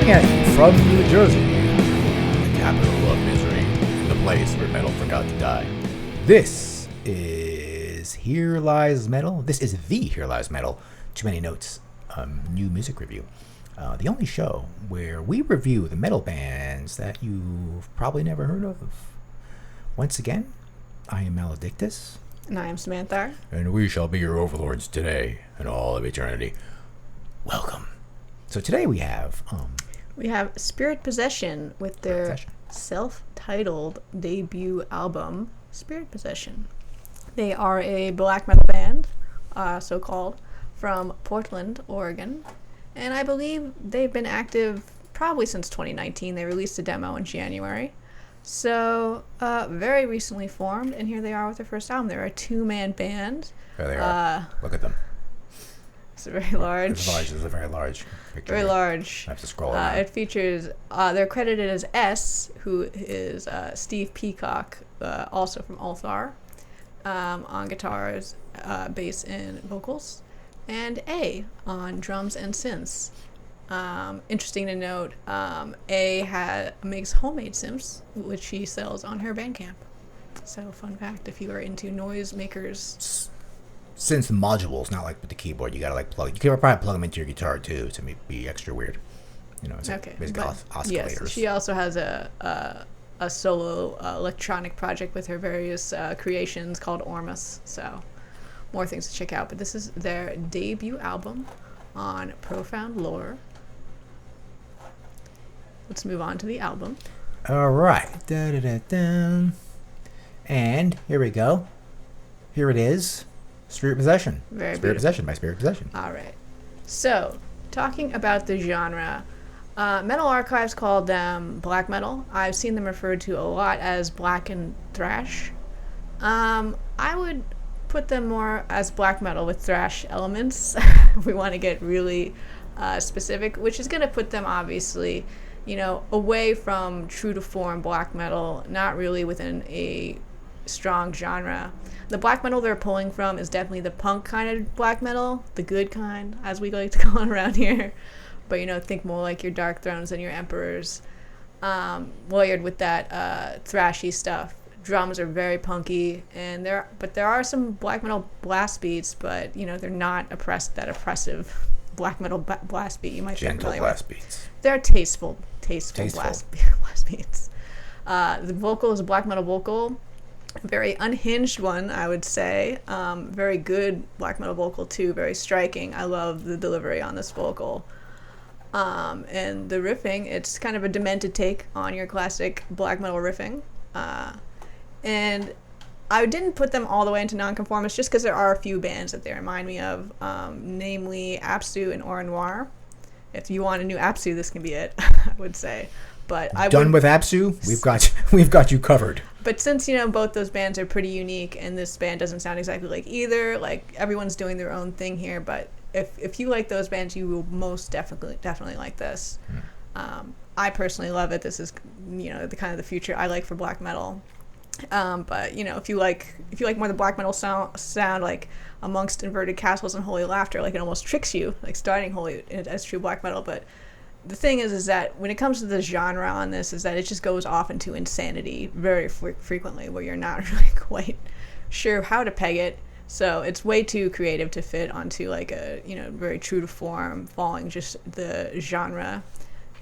Coming at you from New Jersey, the capital of misery, the place where metal forgot to die. This is Here Lies Metal. This is the Here Lies Metal. Too many notes. New music review. The only show where we review the metal bands that you've probably never heard of. Once again, I am Maledictus. And I am Samantha. And we shall be your overlords today and all of eternity. Welcome. So today we have Spirit Possession with their self-titled debut album, Spirit Possession. They are a black metal band, so-called, from Portland, Oregon. And I believe they've been active probably since 2019. They released a demo in January. So, very recently formed, and here they are with their first album. They're a two-man band. There they are. Look at them. It's very large. It's a very large picture. Very large. I have to scroll around. It features, they're credited as S, who is Steve Peacock, also from Althar, on guitars, bass, and vocals, and A on drums and synths. Interesting to note, A makes homemade synths, which she sells on her Bandcamp. So, fun fact, if you are into noise makers. Synth modules, not like with the keyboard, you gotta like plug. You can probably plug them into your guitar too to be extra weird. You know, it's like basically oscillators. Yes, she also has a solo electronic project with her various creations called Ormus. So, more things to check out. But this is their debut album on Profound Lore. Let's move on to the album. All right. Da-da-da-da. And here we go. Here it is. Spirit Possession. Spirit Possession by Spirit Possession. All right. So, talking about the genre, Metal Archives called them black metal. I've seen them referred to a lot as black and thrash. I would put them more as black metal with thrash elements if we want to get really specific, which is going to put them obviously, away from true to form black metal, not really within a strong genre. The black metal they're pulling from is definitely the punk kind of black metal, the good kind, as we like to call it around here. But, think more like your Dark Thrones and your Emperors, layered with that thrashy stuff. Drums are very punky, and there are some black metal blast beats, but, they're not that oppressive black metal blast beat. You might gentle blast beats. They're tasteful blast beats. The vocal is a black metal vocal. Very unhinged one, I would say. Very good black metal vocal too, very striking. I love the delivery on this vocal. And the riffing, it's kind of a demented take on your classic black metal riffing. And I didn't put them all the way into nonconformist just because there are a few bands that they remind me of, namely Apsu and Au Noir. If you want a new Apsu, this can be it, I would say. But with Apsu, we've got you covered. But since both those bands are pretty unique, and this band doesn't sound exactly like either, like everyone's doing their own thing here. But if you like those bands, you will most definitely like this. I personally love it. This is the kind of the future I like for black metal. But if you like more the black metal sound like Amongst Inverted Castles and Holy Laughter, like it almost tricks you, like starting holy as true black metal. But the thing is that when it comes to the genre on this, is that it just goes off into insanity very frequently, where you're not really quite sure how to peg it. So it's way too creative to fit onto like a very true to form, following just the genre.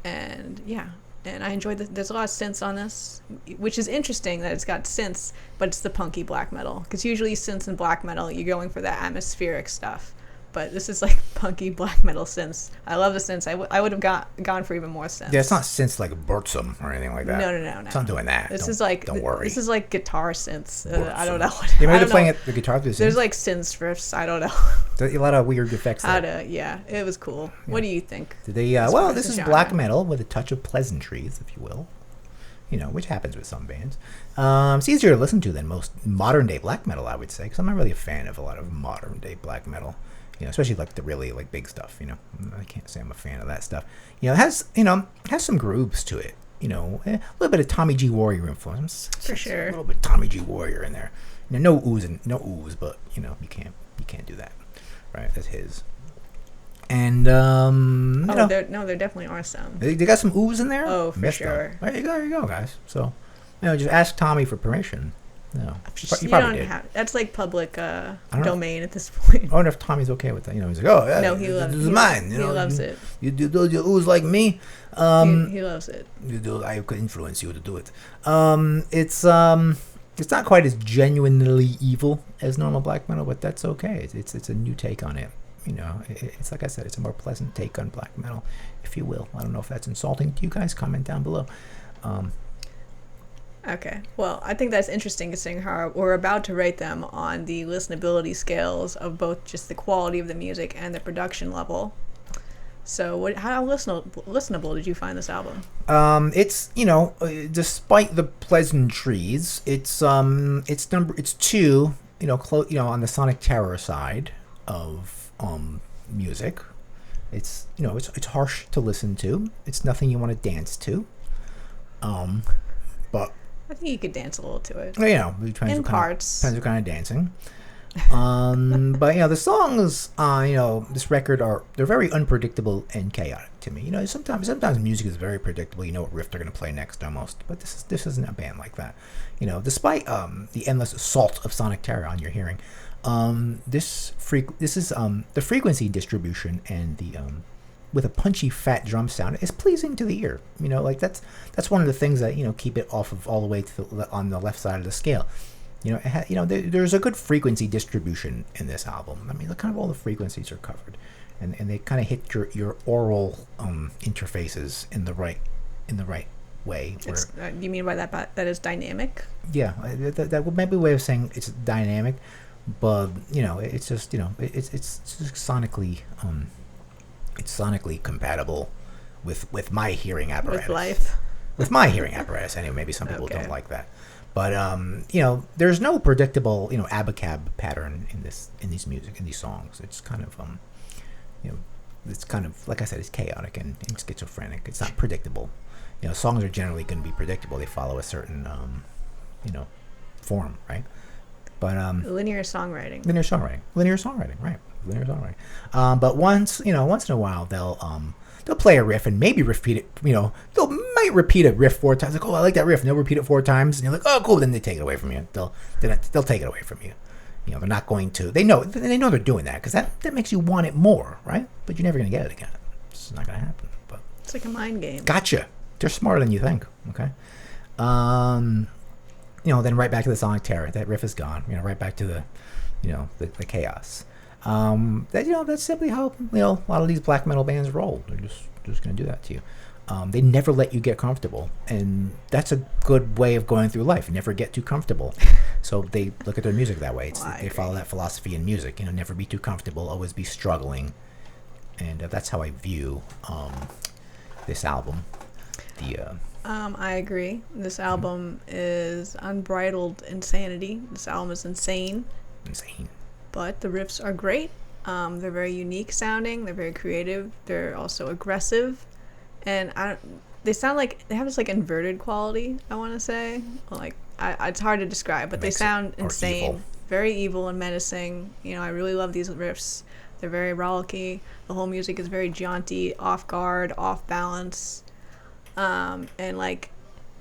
And yeah, and I enjoyed there's a lot of synths on this, which is interesting that it's got synths, but it's the punky black metal. Because usually synths and black metal, you're going for that atmospheric stuff. But this is like punky black metal synths. I love the synths. I would have gone for even more synths. Yeah, it's not synths like Burzum or anything like that. No. It's not doing that. Don't worry. This is like guitar synths. I don't know. They might have playing the guitar through the synths. There's like synths riffs. I don't know. There's a lot of weird effects there. Yeah, it was cool. Yeah. What do you think? This is black metal with a touch of pleasantries, if you will. Which happens with some bands. It's easier to listen to than most modern day black metal, I would say, because I'm not really a fan of a lot of modern day black metal. Especially like the really like big stuff. I can't say I'm a fan of that stuff. It has some grooves to it. A little bit of Tommy G Warrior influence. For sure. A little bit of Tommy G Warrior in there. No ooze, but you can't do that, right? That's his. And there definitely are some. They got some oohs in there. Oh, for sure. There you go, guys. So, just ask Tommy for permission. No, you probably did. That's like public domain at this point. I wonder if Tommy's okay with that. He's like, oh, yeah, no, he loves it. This is mine. He loves it. You do those oohs like me. He loves it. I could influence you to do it. It's not quite as genuinely evil as normal black metal, but that's okay. It's a new take on it. It's like I said, it's a more pleasant take on black metal, if you will. I don't know if that's insulting to you guys. Comment down below. Okay. Well, I think that's interesting, considering how we're about to rate them on the listenability scales of both just the quality of the music and the production level. So, how listenable did you find this album? It's despite the pleasantries, it's 2, on the Sonic Terror side of music. It's it's harsh to listen to. It's nothing you want to dance to. But I think you could dance a little to it. In parts. Depends what kind of dancing. But the songs, this record they're very unpredictable and chaotic to me. Sometimes music is very predictable. You know what riff they're going to play next almost. But this isn't a band like that. Despite the endless assault of Sonic Terror on your hearing, this is the frequency distribution and the with a punchy fat drum sound is pleasing to the ear. That's one of the things that keep it off of all the way to on the left side of the scale. There's a good frequency distribution in this album. I mean, kind of all the frequencies are covered, and they kind of hit your oral interfaces in the right way. You mean by that is dynamic? Yeah, that would maybe a way of saying it's dynamic, but it's just it's just sonically it's sonically compatible with my hearing apparatus. With life. With my hearing apparatus, anyway. Maybe some people don't like that. But there's no predictable abacab pattern in these songs. It's kind of it's kind of, like I said, it's chaotic and schizophrenic. It's not predictable. Songs are generally going to be predictable. They follow a certain form, right? But linear songwriting, right? Linear songwriting. But once in a while they'll play a riff and maybe repeat it. Might repeat a riff 4 times. Like, oh, I like that riff. And they'll repeat it 4 times, and you're like, oh, cool. Then they take it away from you. They'll take it away from you. They're not going to. They know they're doing that because that makes you want it more, right? But you're never going to get it again. It's not going to happen. But it's like a mind game. Gotcha. They're smarter than you think. Okay. Then right back to the Sonic Terror. That riff is gone. Right back to the chaos. That's simply how a lot of these black metal bands roll. They're just going to do that to you. They never let you get comfortable, and that's a good way of going through life. Never get too comfortable. So they look at their music that way. They follow that philosophy in music. Never be too comfortable. Always be struggling, and that's how I view this album. I agree. This album is unbridled insanity. This album is insane. But the riffs are great. They're very unique sounding. They're very creative. They're also aggressive. And they sound like they have this inverted quality, I want to say. It's hard to describe, but they sound insane. Evil. Very evil and menacing. I really love these riffs. They're very rollicky. The whole music is very jaunty, off guard, off balance. And it's like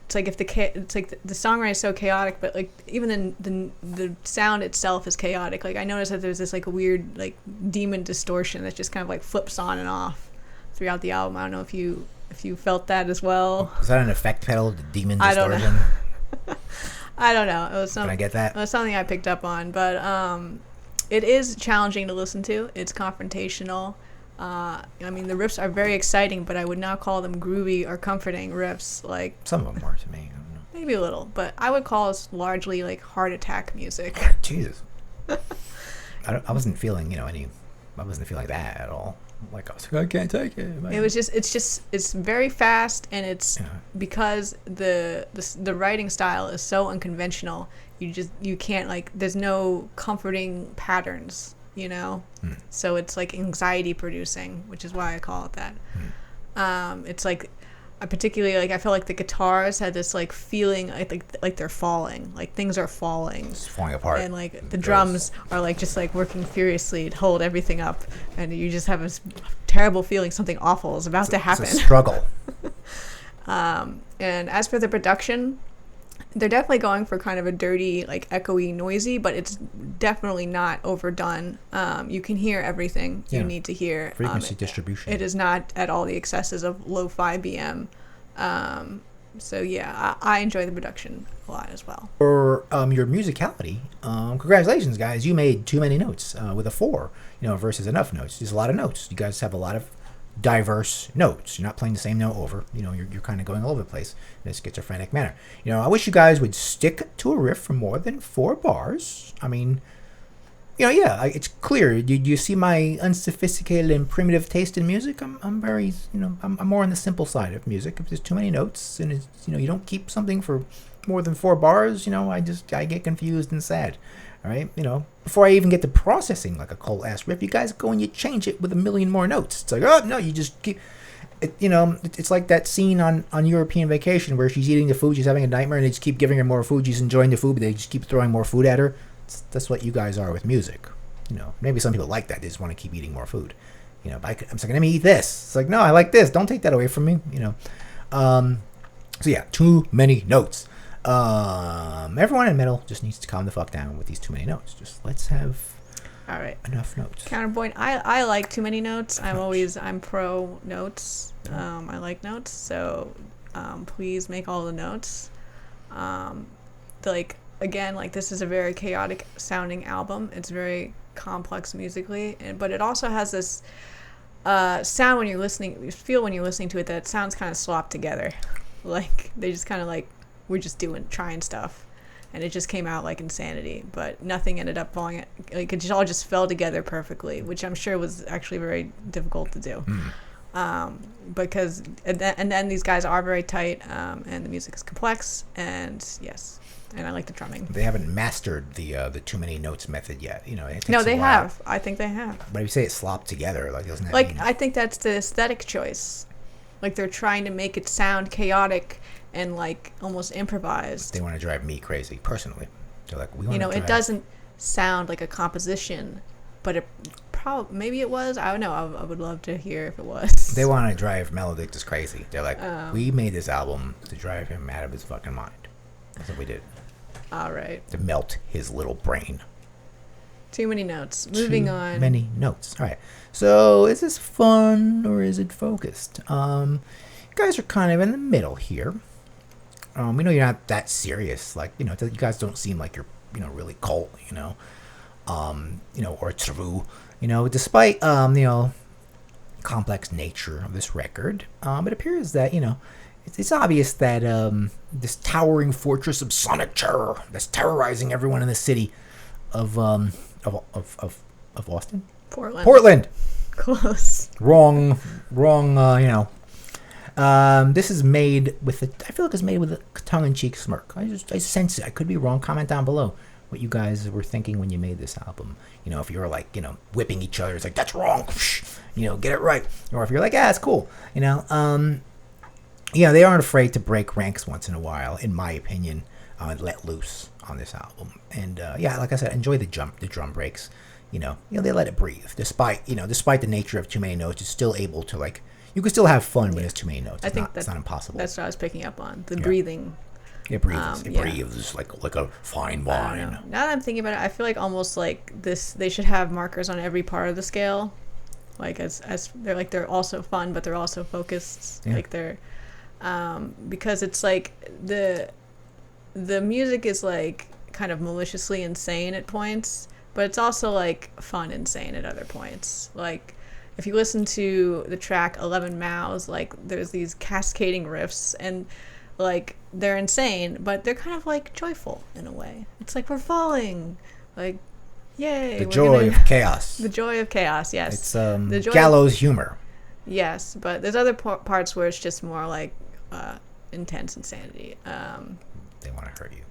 the songwriting is so chaotic, but even the sound itself is chaotic. I noticed that there's this a weird demon distortion that just kind of flips on and off throughout the album. I don't know if you felt that as well. Is that an effect pedal? The demon distortion? I don't know. It was Can I get that? It was something I picked up on, but it is challenging to listen to. It's confrontational. The riffs are very exciting, but I would not call them groovy or comforting riffs. Some of them were to me. I don't know. Maybe a little, but I would call this largely heart attack music. Jesus. I wasn't feeling I wasn't feeling that at all. I was I can't take it. Man. It's very fast, and it's because the writing style is so unconventional. You can't there's no comforting patterns. So it's anxiety producing, which is why I call it that. It's I particularly I feel like the guitars had this feeling like they're falling, things are falling. It's falling apart. And the drums are just working furiously to hold everything up, and you just have this terrible feeling something awful is about to happen. It's a struggle. And as for the production, they're definitely going for kind of a dirty, like echoey, noisy, but it's definitely not overdone. You can hear everything you need to hear. Frequency distribution. It is not at all the excesses of lo-fi BM. So yeah, I enjoy the production a lot as well. For your musicality, congratulations, guys! You made too many notes with a 4, versus enough notes. There's a lot of notes. You guys have a lot of diverse notes. You're not playing the same note over. You're kind of going all over the place in a schizophrenic manner. I wish you guys would stick to a riff for more than 4 bars. I mean, it's clear. Do you see my unsophisticated and primitive taste in music? I'm very, I'm more on the simple side of music. If there's too many notes and it's, you don't keep something for more than 4 bars, I get confused and sad. All right, before I even get to processing like a cold ass riff, you guys go and you change it with a million more notes. It's like, oh no, you just keep. It's like that scene on European Vacation where she's eating the food, she's having a nightmare, and they just keep giving her more food. She's enjoying the food, but they just keep throwing more food at her. That's what you guys are with music. Maybe some people like that. They just want to keep eating more food. But I'm like, let me eat this. It's like, no, I like this. Don't take that away from me. So yeah, too many notes. Everyone in metal just needs to calm the fuck down with these too many notes. Just let's have all right enough notes. Counterpoint. I like too many notes. I'm pro notes. I like notes. So please make all the notes. Again, this is a very chaotic sounding album. It's very complex musically, but it also has this sound when you're listening. You feel when you're listening to it that it sounds kind of slopped together. Like they just kind of we're just trying stuff, and it just came out like insanity. But nothing ended up falling. It all just fell together perfectly, which I'm sure was actually very difficult to do. Because and then these guys are very tight, and the music is complex, and yes. And I like the drumming. They haven't mastered the too many notes method yet. It takes no, they a while. have. I think they have. But if you say it's slopped together, doesn't that mean... I think that's the aesthetic choice. They're trying to make it sound chaotic and almost improvised. They want to drive me crazy, personally. They're like, we want to drive... it doesn't sound like a composition, but it maybe it was. I don't know. I would love to hear if it was. They want to drive Melodictus crazy. They're like, we made this album to drive him out of his fucking mind. That's what we did. All right. To melt his little brain. Too many notes. Moving on. Too many notes. All right. So is this fun or is it focused? You guys are kind of in the middle here. We know you're not that serious. You guys don't seem like you're, really cult, or true, despite, complex nature of this record. It appears that, it's obvious that this towering fortress of sonic terror that's terrorizing everyone in the city of Austin? Portland. Close. Wrong. This is made with I feel like it's made with a tongue-in-cheek smirk. I sense it. I could be wrong. Comment down below what you guys were thinking when you made this album. If you were whipping each other, it's like, that's wrong. Get it right. Or if you're like, it's cool. They aren't afraid to break ranks once in a while, in my opinion, and let loose on this album. And like I said, enjoy the drum breaks. They let it breathe. Despite the nature of too many notes, it's still able to you can still have fun when there's too many notes. It's not impossible. That's what I was picking up on. The breathing. It breathes. It breathes like a fine wine. Now that I'm thinking about it, I feel like almost this. They should have markers on every part of the scale, as they're also fun, but they're also focused. Yeah. They're. Because it's the music is kind of maliciously insane at points, but it's also fun insane at other points. If you listen to the track 11 Mouths, there's these cascading riffs and they're insane, but they're kind of joyful in a way. It's we're falling, yay. The joy of chaos. The joy of chaos, yes. It's the gallows humor. Yes, but there's other parts where it's just more intense insanity. They want to hurt you.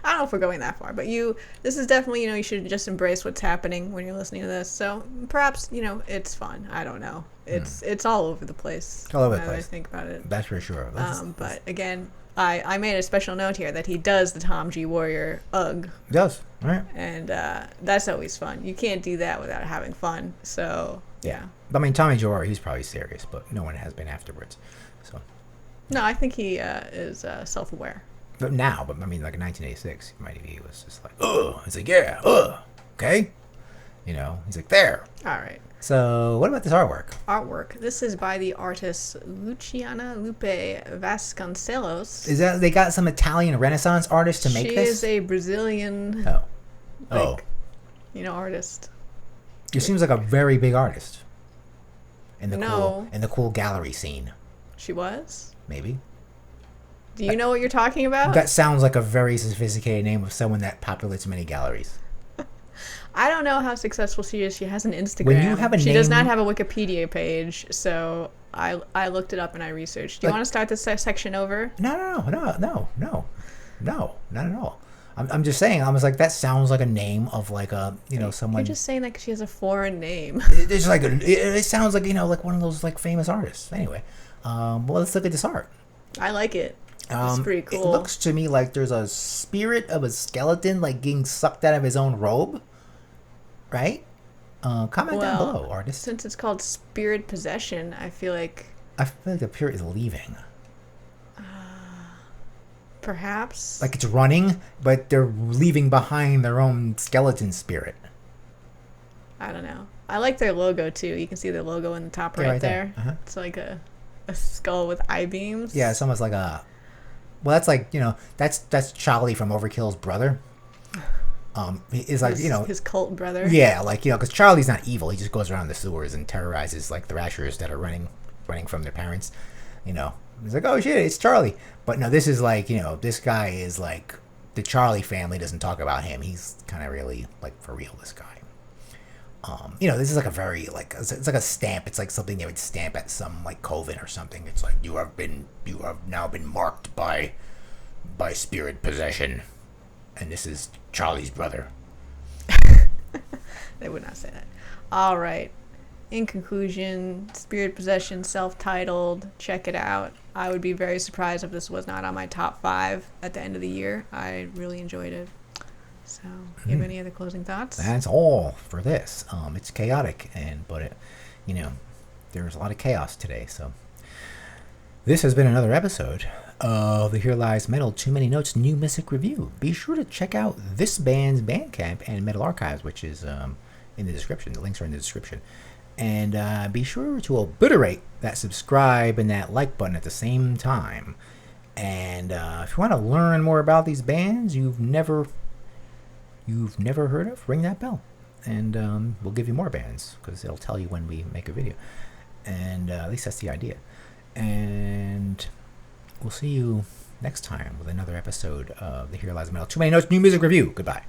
I don't know if we're going that far, but this is definitely, you should just embrace what's happening when you're listening to this. So perhaps, it's fun. I don't know. It's all over the place. All over the place. I think about it. That's for sure. But again, I made a special note here that he does the Tom G. Warrior ugh. He does, right? And that's always fun. You can't do that without having fun. So, yeah. I mean, Tommy Joe, he's probably serious, but no one has been afterwards. So. No, I think he is self-aware. But now, I mean, like in 1986, he was just like, ugh. He's like, yeah, ugh. Okay. You know, he's like, there. All right. So, what about this artwork? This is by the artist Luciana Lupe Vasconcelos. Is that they got some Italian Renaissance artist to make this? She is a Brazilian, artist. She seems like a very big artist. In the cool gallery scene. She was? Maybe. Do you know what you're talking about? That sounds like a very sophisticated name of someone that populates many galleries. I don't know how successful she is. She has an Instagram. When you have a she does not have a Wikipedia page, so I looked it up and I researched. Do you want to start this section over? No, not at all. I'm just saying. I was like, that sounds like a name of like a someone. You're just saying that 'cause she has a foreign name. It's like it sounds like like one of those like famous artists. Anyway, well, let's look at this art. I like it. It's pretty cool. It looks to me like there's a spirit of a skeleton like getting sucked out of his own robe. Right? Comment down below, artist. Since it's called Spirit Possession, I feel like the spirit is leaving. Perhaps. Like it's running, but they're leaving behind their own skeleton spirit. I don't know. I like their logo too. You can see their logo in the top right there. Uh-huh. It's like a skull with eye beams. Yeah, it's almost like a. Well, that's like that's Charlie from Overkill's brother. Is like his cult brother. Yeah, like because Charlie's not evil. He just goes around the sewers and terrorizes like thrashers that are running from their parents. He's like, oh shit, it's Charlie. But no, this is like this guy is like the Charlie family doesn't talk about him. He's kind of really like for real. This guy. This is like a very like it's like a stamp. It's like something they would stamp at some like coven or something. It's like you have now been marked by spirit possession. And this is Charlie's brother. They would not say that. All right. In conclusion, Spirit Possession, self-titled. Check it out. I would be very surprised if this was not on my top 5 at the end of the year. I really enjoyed it. So, you have any other closing thoughts? That's all for this. It's chaotic, but there's a lot of chaos today. So, this has been another episode of the Here Lies Metal Too Many Notes New Music Review. Be sure to check out this band's Bandcamp and Metal Archives, which is in the description. The links are in the description. And be sure to obliterate that subscribe and that like button at the same time. And if you want to learn more about these bands you've never heard of, ring that bell. And we'll give you more bands because it'll tell you when we make a video. And at least that's the idea. And we'll see you next time with another episode of the Here Lies Metal Too Many Notes New Music Review. Goodbye.